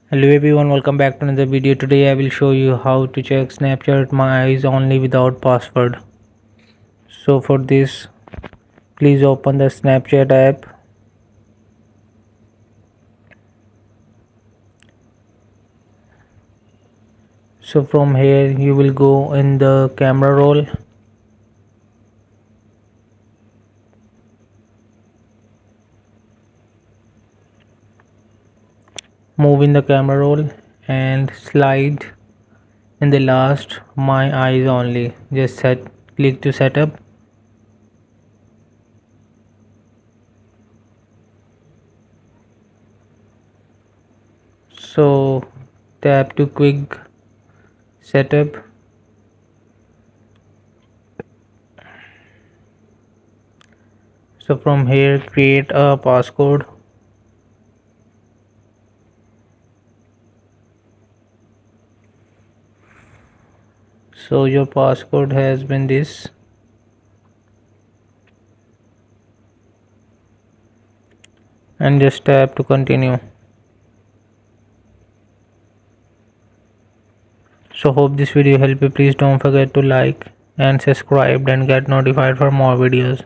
Hello everyone, welcome back to another video. Today I will show you how to check Snapchat My Eyes only without password. So for this, please open the Snapchat app. So from here you will go in the camera roll. Move in the camera roll and slide in the last My Eyes only. Just click to setup. So tap to quick setup. So from here create a passcode. So your passcode has been this, and just tap to continue. So hope this video helped you. Please don't forget to like and subscribe and get notified for more videos.